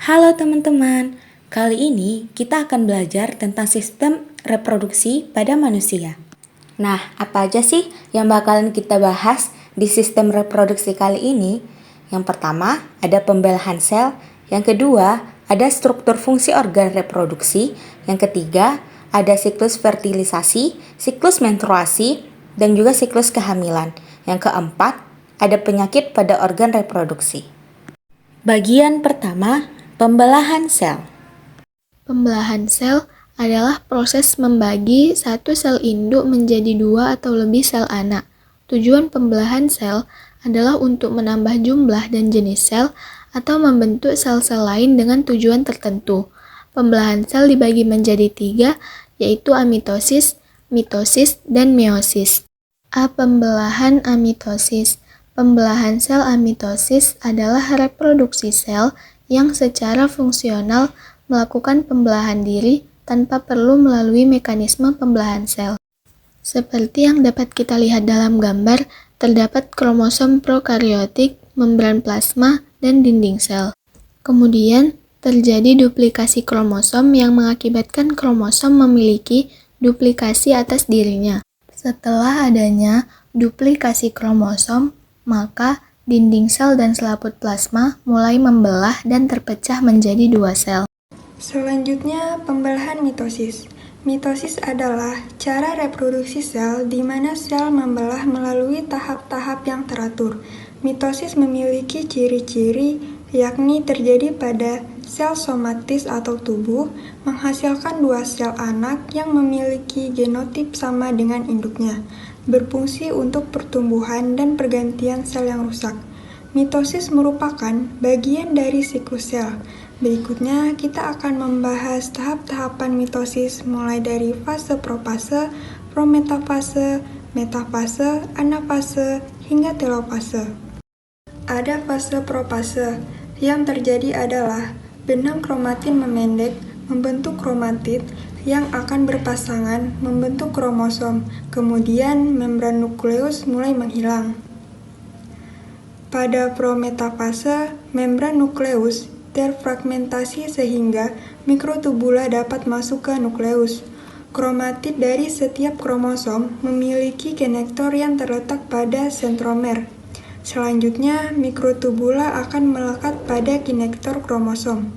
Halo teman-teman, kali ini kita akan belajar tentang sistem reproduksi pada manusia. Nah, apa aja sih yang bakalan kita bahas di sistem reproduksi kali ini? Yang pertama, ada pembelahan sel. Yang kedua, ada struktur fungsi organ reproduksi. Yang ketiga, ada siklus fertilisasi, siklus menstruasi, dan juga siklus kehamilan. Yang keempat, ada penyakit pada organ reproduksi. Bagian pertama, pembelahan sel. Pembelahan sel adalah proses membagi satu sel induk menjadi dua atau lebih sel anak. Tujuan pembelahan sel adalah untuk menambah jumlah dan jenis sel atau membentuk sel-sel lain dengan tujuan tertentu. Pembelahan sel dibagi menjadi tiga, yaitu amitosis, mitosis, dan meiosis. Pembelahan amitosis. Pembelahan sel amitosis adalah reproduksi sel yang secara fungsional melakukan pembelahan diri tanpa perlu melalui mekanisme pembelahan sel. Seperti yang dapat kita lihat dalam gambar, terdapat kromosom prokariotik, membran plasma, dan dinding sel. Kemudian, terjadi duplikasi kromosom yang mengakibatkan kromosom memiliki duplikasi atas dirinya. Setelah adanya duplikasi kromosom, maka dinding sel dan selaput plasma mulai membelah dan terpecah menjadi dua sel. Selanjutnya, pembelahan mitosis. Mitosis adalah cara reproduksi sel di mana sel membelah melalui tahap-tahap yang teratur. Mitosis memiliki ciri-ciri, yakni terjadi pada sel somatis atau tubuh, menghasilkan dua sel anak yang memiliki genotip sama dengan induknya, berfungsi untuk pertumbuhan dan pergantian sel yang rusak. Mitosis merupakan bagian dari siklus sel. Berikutnya, kita akan membahas tahap-tahapan mitosis mulai dari fase profase, prometafase, metafase, anafase, hingga telofase. Ada fase profase. Yang terjadi adalah benang kromatin memendek, membentuk kromatid yang akan berpasangan membentuk kromosom, kemudian membran nukleus mulai menghilang. Pada prometafase, membran nukleus terfragmentasi sehingga mikrotubula dapat masuk ke nukleus. Kromatid dari setiap kromosom memiliki konektor yang terletak pada sentromer. Selanjutnya, mikrotubula akan melekat pada konektor kromosom.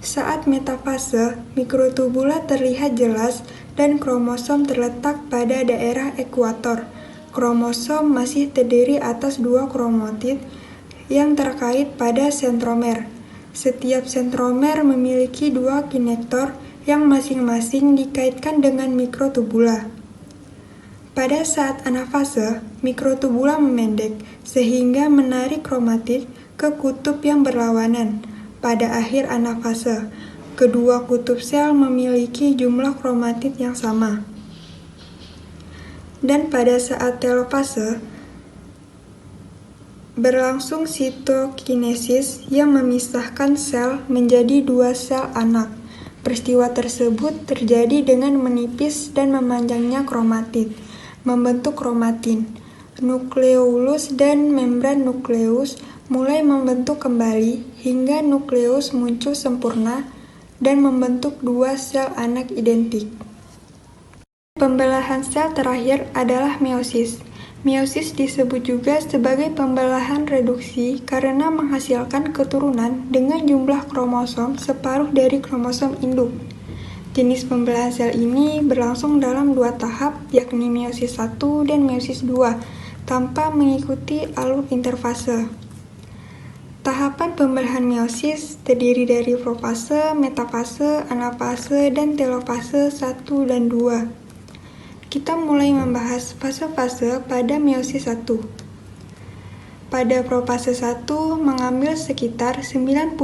Saat metafase, mikrotubula terlihat jelas dan kromosom terletak pada daerah ekuator. Kromosom masih terdiri atas dua kromatid yang terkait pada sentromer. Setiap sentromer memiliki dua konektor yang masing-masing dikaitkan dengan mikrotubula. Pada saat anafase, mikrotubula memendek sehingga menarik kromatid ke kutub yang berlawanan. Pada akhir anafase, kedua kutub sel memiliki jumlah kromatid yang sama. Dan pada saat telofase, berlangsung sitokinesis yang memisahkan sel menjadi dua sel anak. Peristiwa tersebut terjadi dengan menipis dan memanjangnya kromatid, membentuk kromatin. Nukleolus dan membran nukleus mulai membentuk kembali hingga nukleus muncul sempurna dan membentuk dua sel anak identik. Pembelahan sel terakhir adalah meiosis. Meiosis disebut juga sebagai pembelahan reduksi karena menghasilkan keturunan dengan jumlah kromosom separuh dari kromosom induk. Jenis pembelahan sel ini berlangsung dalam dua tahap, yakni meiosis 1 dan meiosis 2, tanpa mengikuti alur interfase. Tahapan pembelahan meiosis terdiri dari profase, metafase, anafase, dan telofase 1 dan 2. Kita mulai membahas fase-fase pada meiosis 1. Pada profase 1 mengambil sekitar 90%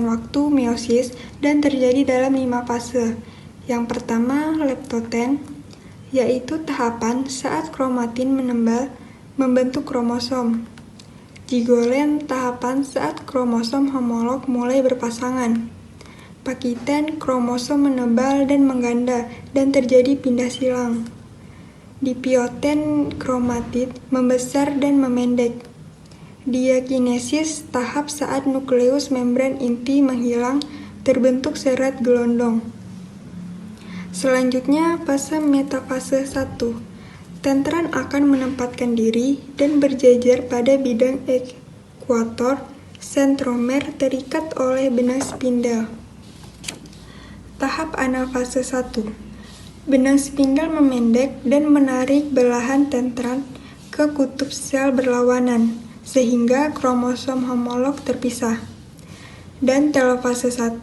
waktu meiosis dan terjadi dalam 5 fase. Yang pertama, leptoten, yaitu tahapan saat kromatin menembal membentuk kromosom. Zigolen, tahapan saat kromosom homolog mulai berpasangan. Pakiten, kromosom menebal dan mengganda dan terjadi pindah silang. Dipioten, kromatid membesar dan memendek. Diakinesis, tahap saat nukleus membran inti menghilang, terbentuk serat gelondong. Selanjutnya, fase metafase 1. Tentran akan menempatkan diri dan berjajar pada bidang ekuator, sentromer terikat oleh benang spindel. Tahap anafase 1. Benang spindel memendek dan menarik belahan tentran ke kutub sel berlawanan, sehingga kromosom homolog terpisah. Dan telofase 1,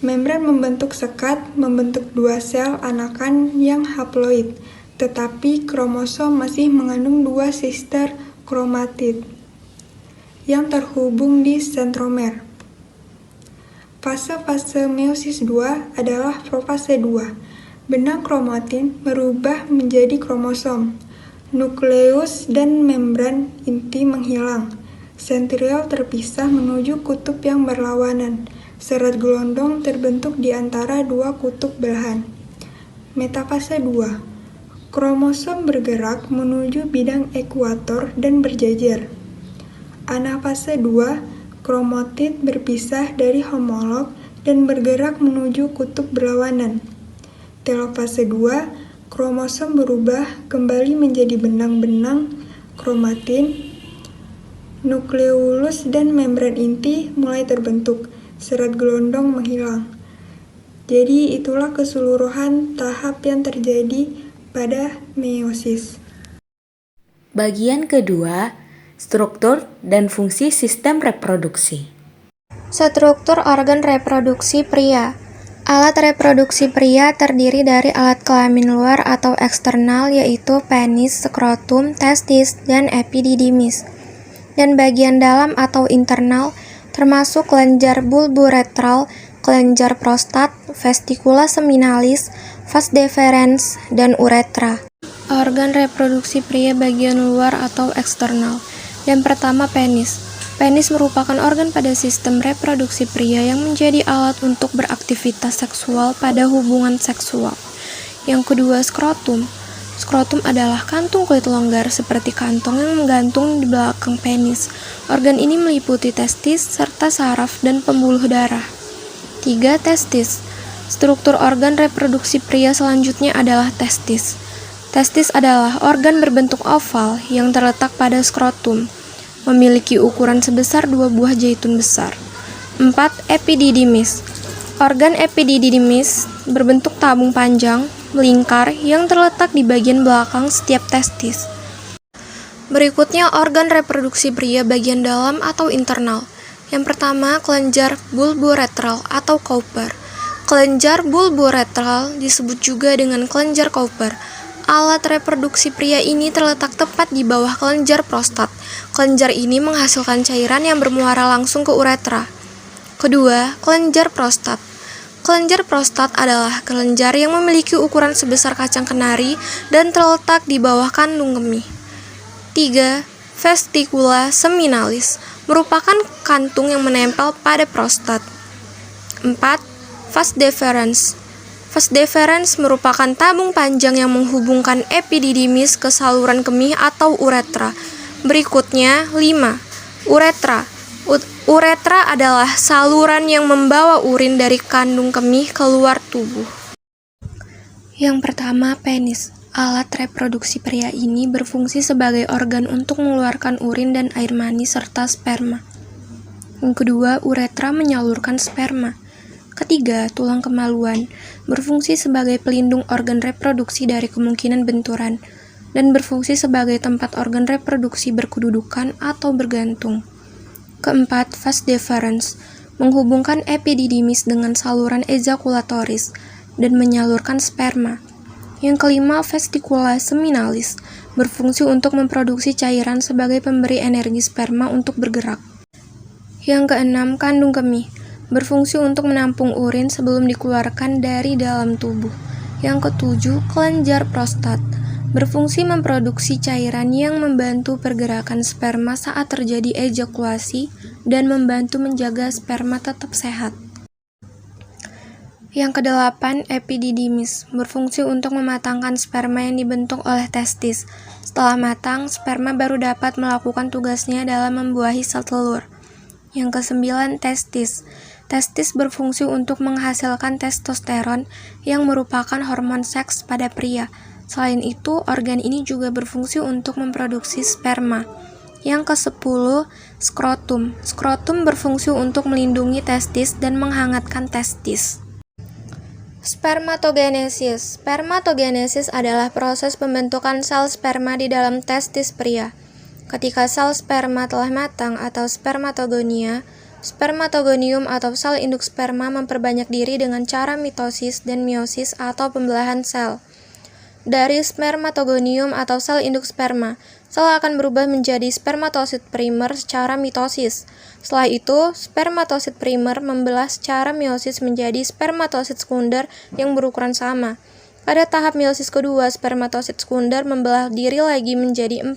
membran membentuk sekat, membentuk dua sel anakan yang haploid, tetapi kromosom masih mengandung dua sister kromatid yang terhubung di sentromer. Fase-fase meiosis 2 adalah profase 2. Benang kromatin berubah menjadi kromosom. Nukleus dan membran inti menghilang. Sentriol terpisah menuju kutub yang berlawanan. Serat gelondong terbentuk di antara dua kutub belahan. Metafase 2. Kromosom bergerak menuju bidang ekuator dan berjajar. Anafase 2. Kromatid berpisah dari homolog dan bergerak menuju kutub berlawanan. Telofase 2. Kromosom berubah kembali menjadi benang-benang kromatin. Nukleolus dan membran inti mulai terbentuk. Serat gelondong menghilang. Jadi itulah keseluruhan tahap yang terjadi pada meiosis. Bagian kedua, struktur dan fungsi sistem reproduksi. Struktur organ reproduksi pria. Alat reproduksi pria terdiri dari alat kelamin luar atau eksternal yaitu penis, skrotum, testis, dan epididymis. Dan bagian dalam atau internal termasuk kelenjar bulburetral, kelenjar prostat, vesicula seminalis, vas deferens, dan uretra. Organ reproduksi pria bagian luar atau eksternal. Yang pertama penis. Penis merupakan organ pada sistem reproduksi pria yang menjadi alat untuk beraktivitas seksual pada hubungan seksual. Yang kedua, skrotum. Skrotum adalah kantung kulit longgar seperti kantong yang menggantung di belakang penis. Organ ini meliputi testis serta saraf dan pembuluh darah. 3. Testis. Struktur organ reproduksi pria selanjutnya adalah testis. Testis adalah organ berbentuk oval yang terletak pada skrotum. Memiliki ukuran sebesar 2 buah zaitun besar. 4. Epididymis. Organ epididymis berbentuk tabung panjang, melingkar, yang terletak di bagian belakang setiap testis. Berikutnya organ reproduksi pria bagian dalam atau internal. Yang pertama, kelenjar bulburetral atau Cowper. Kelenjar bulburetral disebut juga dengan kelenjar Cowper. Alat reproduksi pria ini terletak tepat di bawah kelenjar prostat. Kelenjar ini menghasilkan cairan yang bermuara langsung ke uretra. Kedua, kelenjar prostat. Kelenjar prostat adalah kelenjar yang memiliki ukuran sebesar kacang kenari dan terletak di bawah kandung kemih. 3. Vesicula seminalis merupakan kantung yang menempel pada prostat. 4. Vas deferens. Vas deferens merupakan tabung panjang yang menghubungkan epididymis ke saluran kemih atau uretra. Berikutnya, 5. Uretra. Uretra adalah saluran yang membawa urin dari kandung kemih keluar tubuh. Yang pertama, penis. Alat reproduksi pria ini berfungsi sebagai organ untuk mengeluarkan urin dan air mani serta sperma. Yang kedua, uretra menyalurkan sperma. Ketiga, tulang kemaluan berfungsi sebagai pelindung organ reproduksi dari kemungkinan benturan dan berfungsi sebagai tempat organ reproduksi berkedudukan atau bergantung. Keempat, vas deferens menghubungkan epididymis dengan saluran ejakulatoris dan menyalurkan sperma. Yang kelima, vesicula seminalis berfungsi untuk memproduksi cairan sebagai pemberi energi sperma untuk bergerak. Yang keenam, kandung kemih berfungsi untuk menampung urin sebelum dikeluarkan dari dalam tubuh. Yang ketujuh, kelenjar prostat berfungsi memproduksi cairan yang membantu pergerakan sperma saat terjadi ejakulasi dan membantu menjaga sperma tetap sehat. Yang kedelapan, epididymis, berfungsi untuk mematangkan sperma yang dibentuk oleh testis. Setelah matang, sperma baru dapat melakukan tugasnya dalam membuahi sel telur. Yang kesembilan, testis. Testis berfungsi untuk menghasilkan testosteron yang merupakan hormon seks pada pria. Selain itu, organ ini juga berfungsi untuk memproduksi sperma. Yang ke-10, skrotum. Skrotum berfungsi untuk melindungi testis dan menghangatkan testis. Spermatogenesis. Spermatogenesis adalah proses pembentukan sel sperma di dalam testis pria. Ketika sel sperma telah matang atau spermatogonia, spermatogonium atau sel induk sperma memperbanyak diri dengan cara mitosis dan meiosis atau pembelahan sel. Dari spermatogonium atau sel induk sperma, sel akan berubah menjadi spermatosit primer secara mitosis. Setelah itu, spermatosit primer membelah secara meiosis menjadi spermatosit sekunder yang berukuran sama. Pada tahap meiosis kedua, spermatosit sekunder membelah diri lagi menjadi 4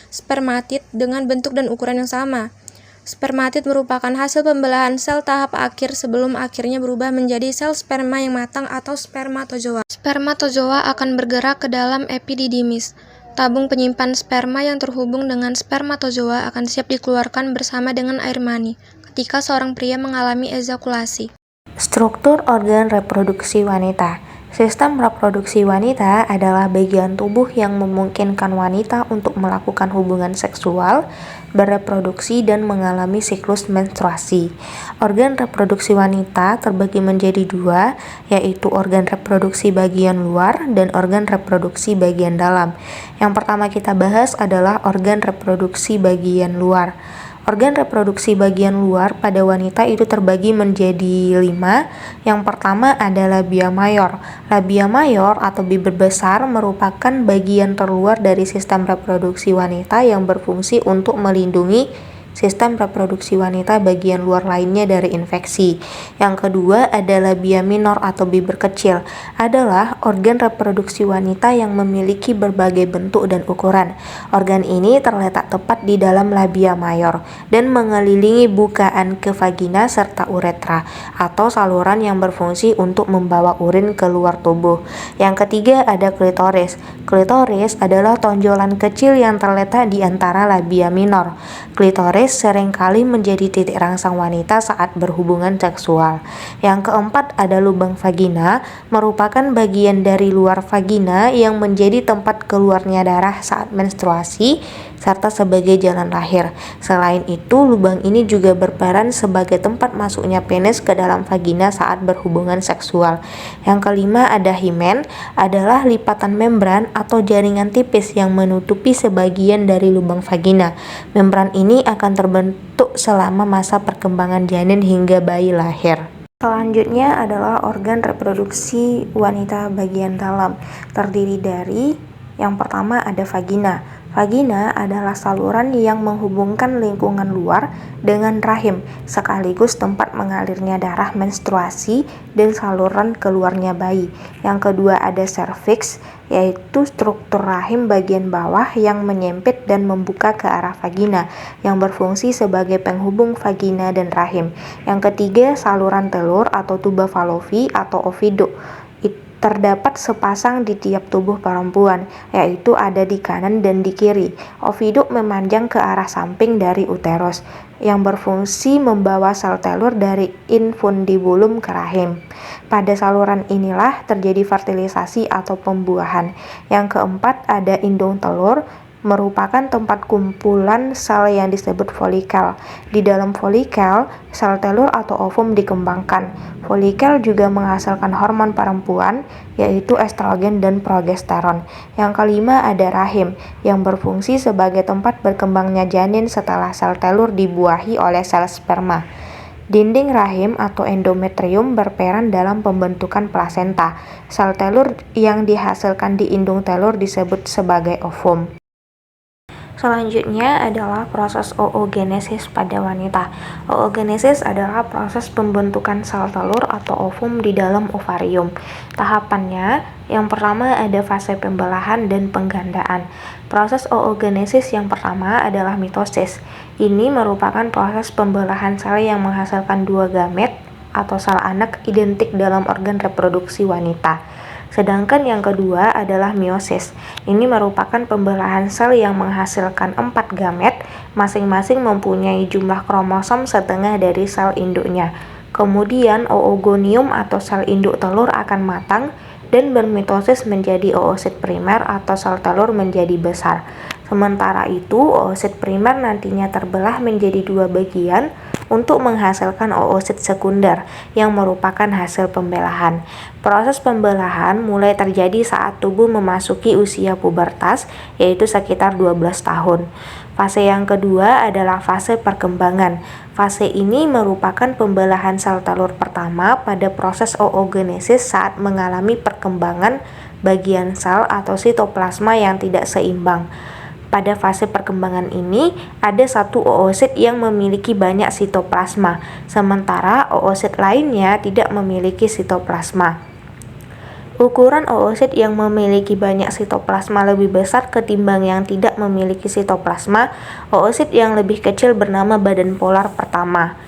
spermatid dengan bentuk dan ukuran yang sama. Spermatid merupakan hasil pembelahan sel tahap akhir sebelum akhirnya berubah menjadi sel sperma yang matang atau spermatozoa. Spermatozoa akan bergerak ke dalam epididymis. Tabung penyimpan sperma yang terhubung dengan spermatozoa akan siap dikeluarkan bersama dengan air mani ketika seorang pria mengalami ejakulasi. Struktur organ reproduksi wanita. Sistem reproduksi wanita adalah bagian tubuh yang memungkinkan wanita untuk melakukan hubungan seksual, bereproduksi, dan mengalami siklus menstruasi. Organ reproduksi wanita terbagi menjadi dua, yaitu organ reproduksi bagian luar dan organ reproduksi bagian dalam. Yang pertama kita bahas adalah organ reproduksi bagian luar. Organ reproduksi bagian luar pada wanita itu terbagi menjadi 5. Yang pertama ada labia mayor. Labia mayor atau bibir besar merupakan bagian terluar dari sistem reproduksi wanita yang berfungsi untuk melindungi sistem reproduksi wanita bagian luar lainnya dari infeksi. Yang kedua ada labia minor atau bibir kecil, adalah organ reproduksi wanita yang memiliki berbagai bentuk dan ukuran. Organ ini terletak tepat di dalam labia mayor dan mengelilingi bukaan ke vagina serta uretra atau saluran yang berfungsi untuk membawa urin keluar tubuh. Yang ketiga ada klitoris. Klitoris adalah tonjolan kecil yang terletak di antara labia minor. Klitoris seringkali menjadi titik rangsang wanita saat berhubungan seksual. Yang keempat ada lubang vagina, merupakan bagian dari luar vagina yang menjadi tempat keluarnya darah saat menstruasi serta sebagai jalan lahir. Selain itu, lubang ini juga berperan sebagai tempat masuknya penis ke dalam vagina saat berhubungan seksual. Yang kelima ada himen, adalah lipatan membran atau jaringan tipis yang menutupi sebagian dari lubang vagina. Membran ini akan terbentuk selama masa perkembangan janin hingga bayi lahir. Selanjutnya adalah organ reproduksi wanita bagian dalam, terdiri dari yang pertama ada vagina. Vagina adalah saluran yang menghubungkan lingkungan luar dengan rahim, sekaligus tempat mengalirnya darah menstruasi dan saluran keluarnya bayi. Yang kedua ada serviks, yaitu struktur rahim bagian bawah yang menyempit dan membuka ke arah vagina, yang berfungsi sebagai penghubung vagina dan rahim. Yang ketiga saluran telur atau tuba falopi atau oviduct. Terdapat sepasang di tiap tubuh perempuan, yaitu ada di kanan dan di kiri. Oviduct memanjang ke arah samping dari uterus, yang berfungsi membawa sel telur dari infundibulum ke rahim. Pada saluran inilah terjadi fertilisasi atau pembuahan. Yang keempat ada indung telur, merupakan tempat kumpulan sel yang disebut folikel. Di dalam folikel, sel telur atau ovum dikembangkan. Folikel juga menghasilkan hormon perempuan, yaitu estrogen dan progesteron. Yang kelima ada rahim, yang berfungsi sebagai tempat berkembangnya janin setelah sel telur dibuahi oleh sel sperma. Dinding rahim atau endometrium berperan dalam pembentukan plasenta. Sel telur yang dihasilkan di indung telur disebut sebagai ovum. Selanjutnya adalah proses oogenesis pada wanita. Oogenesis adalah proses pembentukan sel telur atau ovum di dalam ovarium. Tahapannya, yang pertama ada fase pembelahan dan penggandaan. Proses oogenesis yang pertama adalah mitosis. Ini merupakan proses pembelahan sel yang menghasilkan dua gamet atau sel anak identik dalam organ reproduksi wanita. Sedangkan yang kedua adalah meiosis. Ini merupakan pembelahan sel yang menghasilkan 4 gamet, masing-masing mempunyai jumlah kromosom setengah dari sel induknya. Kemudian oogonium atau sel induk telur akan matang dan bermitosis menjadi oosit primer atau sel telur menjadi besar. Sementara itu, oosit primer nantinya terbelah menjadi 2 bagian untuk menghasilkan oosit sekunder yang merupakan hasil pembelahan. Proses pembelahan mulai terjadi saat tubuh memasuki usia pubertas, yaitu sekitar 12 tahun. Fase yang kedua adalah fase perkembangan. Fase ini merupakan pembelahan sel telur pertama pada proses oogenesis saat mengalami perkembangan bagian sel atau sitoplasma yang tidak seimbang. Pada fase perkembangan ini, ada satu oosit yang memiliki banyak sitoplasma, sementara oosit lainnya tidak memiliki sitoplasma. Ukuran oosit yang memiliki banyak sitoplasma lebih besar ketimbang yang tidak memiliki sitoplasma. Oosit yang lebih kecil bernama badan polar pertama.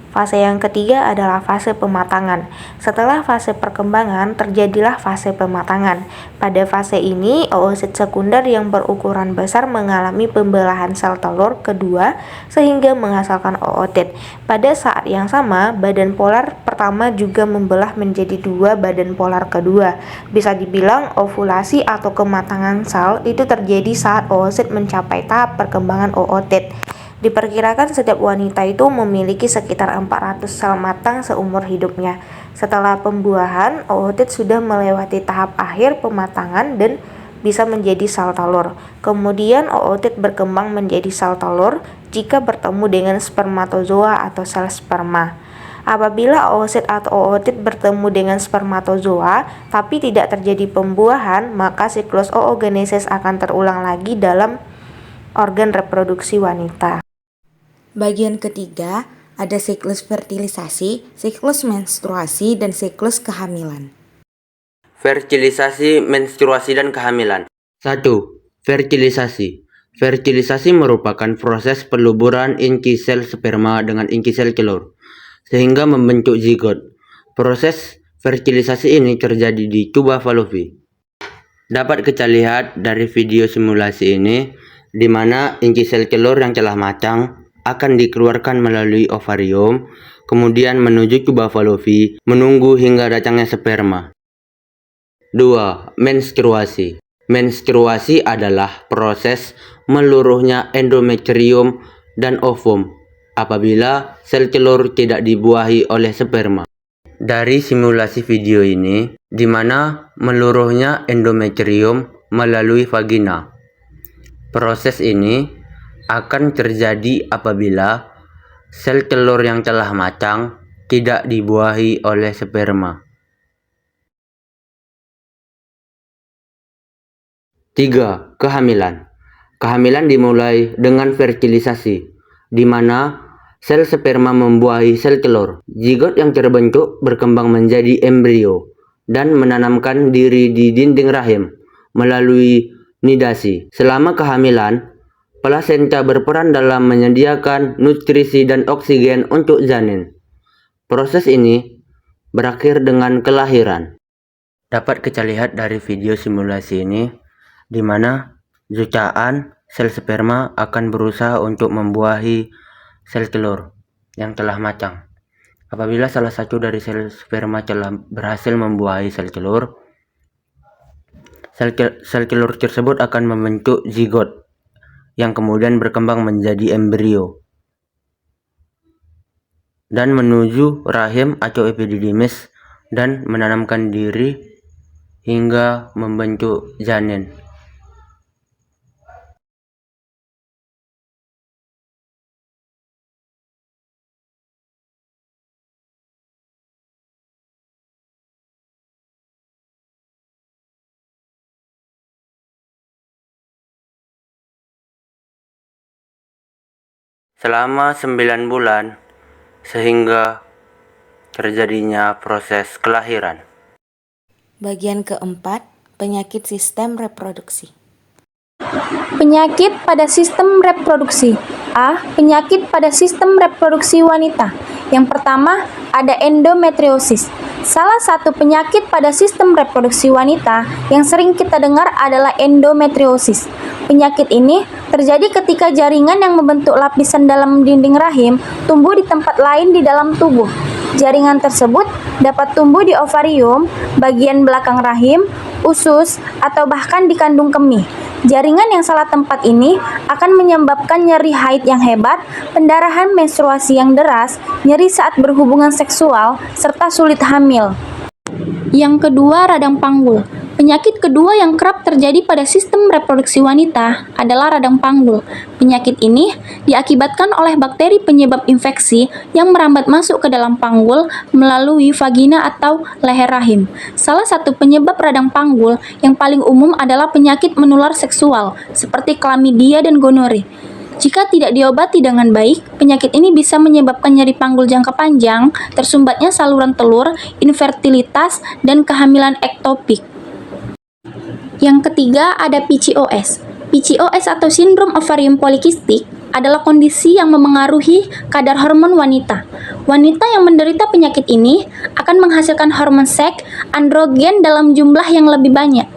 Fase yang ketiga adalah fase pematangan. Setelah fase perkembangan, terjadilah fase pematangan. Pada fase ini, oosit sekunder yang berukuran besar mengalami pembelahan sel telur kedua sehingga menghasilkan ootit. Pada saat yang sama, badan polar pertama juga membelah menjadi 2 badan polar kedua. Bisa dibilang ovulasi atau kematangan sel itu terjadi saat oosit mencapai tahap perkembangan ootit. Diperkirakan setiap wanita itu memiliki sekitar 400 sel matang seumur hidupnya. Setelah pembuahan, ootit sudah melewati tahap akhir pematangan dan bisa menjadi sel telur. Kemudian ootit berkembang menjadi sel telur jika bertemu dengan spermatozoa atau sel sperma. Apabila oosit atau ootit bertemu dengan spermatozoa tapi tidak terjadi pembuahan, maka siklus oogenesis akan terulang lagi dalam organ reproduksi wanita. Bagian ketiga ada siklus fertilisasi, siklus menstruasi, dan siklus kehamilan. Fertilisasi, menstruasi, dan kehamilan. 1. Fertilisasi. Fertilisasi merupakan proses peluburan inti sel sperma dengan inti sel telur, sehingga membentuk zigot. Proses fertilisasi ini terjadi di tuba Fallopi. Dapat kita lihat dari video simulasi ini, di mana inti sel telur yang telah matang akan dikeluarkan melalui ovarium, kemudian menuju tuba Fallopi, menunggu hingga datangnya sperma. 2. Menstruasi. Menstruasi adalah proses meluruhnya endometrium dan ovum apabila sel telur tidak dibuahi oleh sperma. Dari simulasi video ini, di mana meluruhnya endometrium melalui vagina. Proses ini akan terjadi apabila sel telur yang telah matang tidak dibuahi oleh sperma. 3. Kehamilan. Kehamilan dimulai dengan fertilisasi, di mana sel sperma membuahi sel telur. Zigot yang terbentuk berkembang menjadi embrio dan menanamkan diri di dinding rahim melalui nidasi. Selama kehamilan, plasenta berperan dalam menyediakan nutrisi dan oksigen untuk janin. Proses ini berakhir dengan kelahiran. Dapat kita lihat dari video simulasi ini, di mana jutaan sel sperma akan berusaha untuk membuahi sel telur yang telah matang. Apabila salah satu dari sel sperma telah berhasil membuahi sel telur, sel telur tersebut akan membentuk zigot yang kemudian berkembang menjadi embrio dan menuju rahim atau epididymis dan menanamkan diri hingga membentuk janin. Selama 9 bulan sehingga terjadinya proses kelahiran. Bagian keempat, penyakit sistem reproduksi. Penyakit pada sistem reproduksi. A. Penyakit pada sistem reproduksi wanita. Yang pertama, ada endometriosis. Salah satu penyakit pada sistem reproduksi wanita yang sering kita dengar adalah endometriosis. Penyakit ini terjadi ketika jaringan yang membentuk lapisan dalam dinding rahim tumbuh di tempat lain di dalam tubuh. Jaringan tersebut dapat tumbuh di ovarium, bagian belakang rahim, usus, atau bahkan di kandung kemih. Jaringan yang salah tempat ini akan menyebabkan nyeri haid yang hebat, pendarahan menstruasi yang deras, nyeri saat berhubungan seksual, serta sulit hamil. Yang kedua, radang panggul. Penyakit kedua yang kerap terjadi pada sistem reproduksi wanita adalah radang panggul. Penyakit ini diakibatkan oleh bakteri penyebab infeksi yang merambat masuk ke dalam panggul melalui vagina atau leher rahim. Salah satu penyebab radang panggul yang paling umum adalah penyakit menular seksual seperti chlamydia dan gonore. Jika tidak diobati dengan baik, penyakit ini bisa menyebabkan nyeri panggul jangka panjang, tersumbatnya saluran telur, infertilitas, dan kehamilan ektopik. Yang ketiga, ada PCOS. PCOS atau sindrom ovarium polikistik adalah kondisi yang memengaruhi kadar hormon wanita. Wanita yang menderita penyakit ini akan menghasilkan hormon seks androgen dalam jumlah yang lebih banyak.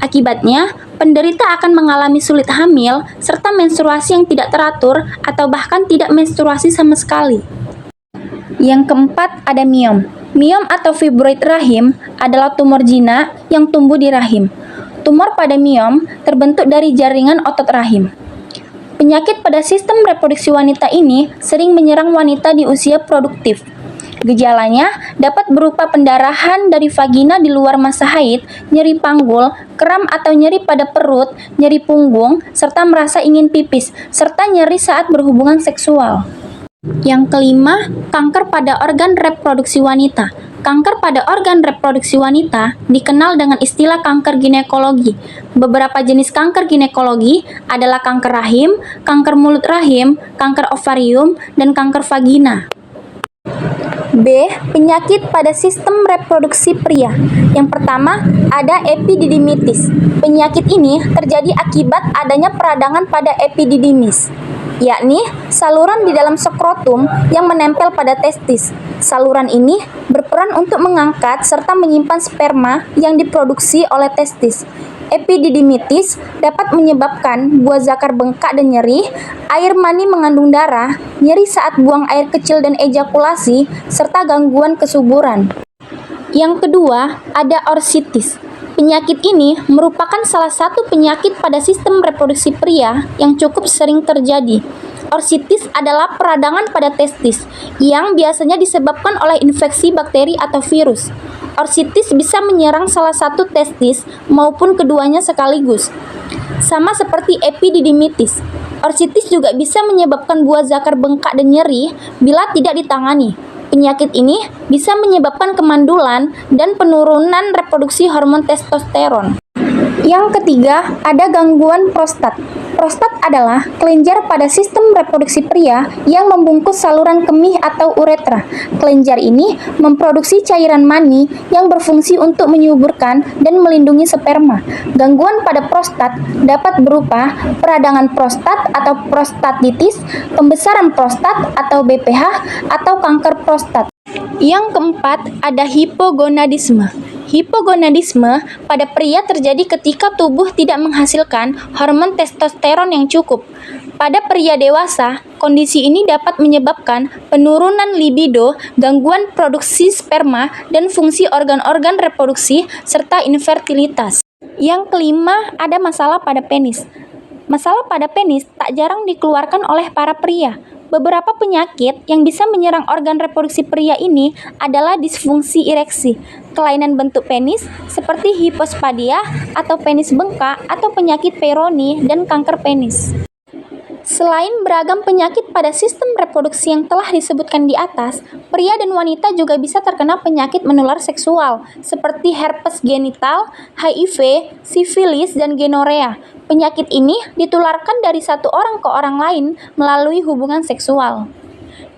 Akibatnya, penderita akan mengalami sulit hamil serta menstruasi yang tidak teratur atau bahkan tidak menstruasi sama sekali. Yang keempat, ada miom. Miom atau fibroid rahim adalah tumor jinak yang tumbuh di rahim. Tumor pada miom terbentuk dari jaringan otot rahim. Penyakit pada sistem reproduksi wanita ini sering menyerang wanita di usia produktif. Gejalanya dapat berupa pendarahan dari vagina di luar masa haid, nyeri panggul, kram atau nyeri pada perut, nyeri punggung, serta merasa ingin pipis, serta nyeri saat berhubungan seksual. Yang kelima, kanker pada organ reproduksi wanita. Kanker pada organ reproduksi wanita dikenal dengan istilah kanker ginekologi. Beberapa jenis kanker ginekologi adalah kanker rahim, kanker mulut rahim, kanker ovarium, dan kanker vagina. B. Penyakit pada sistem reproduksi pria. Yang pertama, ada epididymitis. Penyakit ini terjadi akibat adanya peradangan pada epididymis, yakni saluran di dalam skrotum yang menempel pada testis. Saluran ini berperan untuk mengangkat serta menyimpan sperma yang diproduksi oleh testis. Epididymitis dapat menyebabkan buah zakar bengkak dan nyeri, air mani mengandung darah, nyeri saat buang air kecil dan ejakulasi, serta gangguan kesuburan. Yang kedua, ada orsitis. Penyakit ini merupakan salah satu penyakit pada sistem reproduksi pria yang cukup sering terjadi. Orsitis adalah peradangan pada testis yang biasanya disebabkan oleh infeksi bakteri atau virus. Orsitis bisa menyerang salah satu testis maupun keduanya sekaligus. Sama seperti epididymitis, orsitis juga bisa menyebabkan buah zakar bengkak dan nyeri bila tidak ditangani. Penyakit ini bisa menyebabkan kemandulan dan penurunan reproduksi hormon testosteron. Yang ketiga, ada gangguan prostat. Prostat adalah kelenjar pada sistem reproduksi pria yang membungkus saluran kemih atau uretra. Kelenjar ini memproduksi cairan mani yang berfungsi untuk menyuburkan dan melindungi sperma. Gangguan pada prostat dapat berupa peradangan prostat atau prostatitis, pembesaran prostat atau BPH, atau kanker prostat. Yang keempat, ada hipogonadisme. Hipogonadisme pada pria terjadi ketika tubuh tidak menghasilkan hormon testosteron yang cukup. Pada pria dewasa, kondisi ini dapat menyebabkan penurunan libido, gangguan produksi sperma, dan fungsi organ-organ reproduksi, serta infertilitas. Yang kelima, ada masalah pada penis. Masalah pada penis tak jarang dikeluarkan oleh para pria. Beberapa penyakit yang bisa menyerang organ reproduksi pria ini adalah disfungsi ereksi, kelainan bentuk penis seperti hipospadia atau penis bengkak atau penyakit Peyronie, dan kanker penis. Selain beragam penyakit pada sistem reproduksi yang telah disebutkan di atas, pria dan wanita juga bisa terkena penyakit menular seksual seperti herpes genital, HIV, sifilis, dan gonorea. Penyakit ini ditularkan dari satu orang ke orang lain melalui hubungan seksual.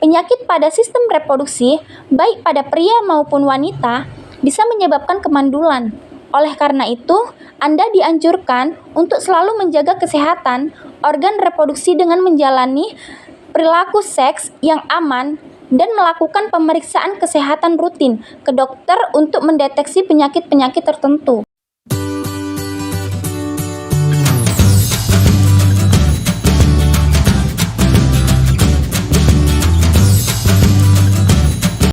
Penyakit pada sistem reproduksi, baik pada pria maupun wanita, bisa menyebabkan kemandulan. Oleh karena itu, Anda dianjurkan untuk selalu menjaga kesehatan organ reproduksi dengan menjalani perilaku seks yang aman dan melakukan pemeriksaan kesehatan rutin ke dokter untuk mendeteksi penyakit-penyakit tertentu.